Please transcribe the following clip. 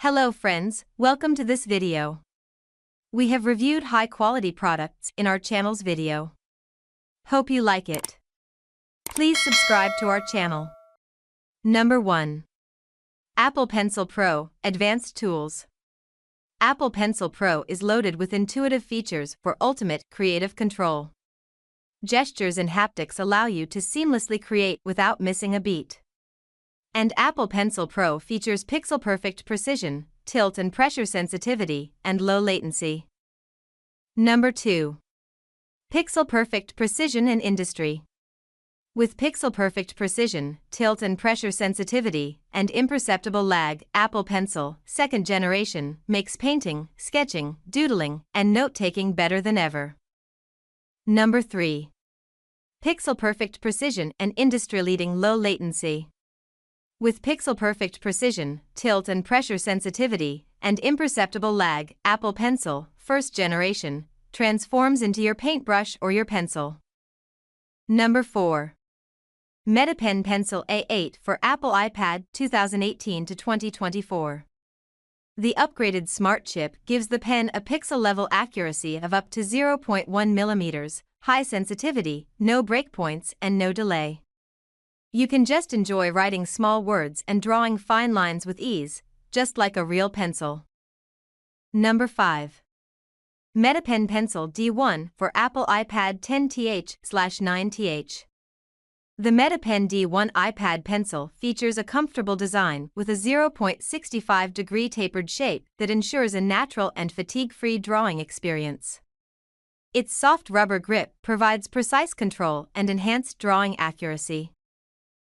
Hello friends, welcome to this video. We have reviewed high-quality products in our channel's video. Hope you like it. Please subscribe to our channel. Number 1. Apple Pencil Pro Advanced Tools. Apple Pencil Pro is loaded with intuitive features for ultimate creative control. Gestures and haptics allow you to seamlessly create without missing a beat. And Apple Pencil Pro features pixel-perfect precision, tilt and pressure sensitivity, and low latency. Number 2. Pixel-perfect precision in industry. With pixel-perfect precision, tilt and pressure sensitivity, and imperceptible lag, Apple Pencil, second generation, makes painting, sketching, doodling, and note-taking better than ever. Number 3. Pixel-perfect precision and industry-leading low latency. With pixel-perfect precision, tilt and pressure sensitivity, and imperceptible lag, Apple Pencil, first generation, transforms into your paintbrush or your pencil. Number 4. Metapen Pencil A8 for Apple iPad 2018 to 2024. The upgraded Smart Chip gives the pen a pixel-level accuracy of up to 0.1 mm, high sensitivity, no breakpoints, and no delay. You can just enjoy writing small words and drawing fine lines with ease, just like a real pencil. Number 5. Metapen Pencil D1 for Apple iPad 10th/9th. The Metapen D1 iPad pencil features a comfortable design with a 0.65-degree tapered shape that ensures a natural and fatigue-free drawing experience. Its soft rubber grip provides precise control and enhanced drawing accuracy.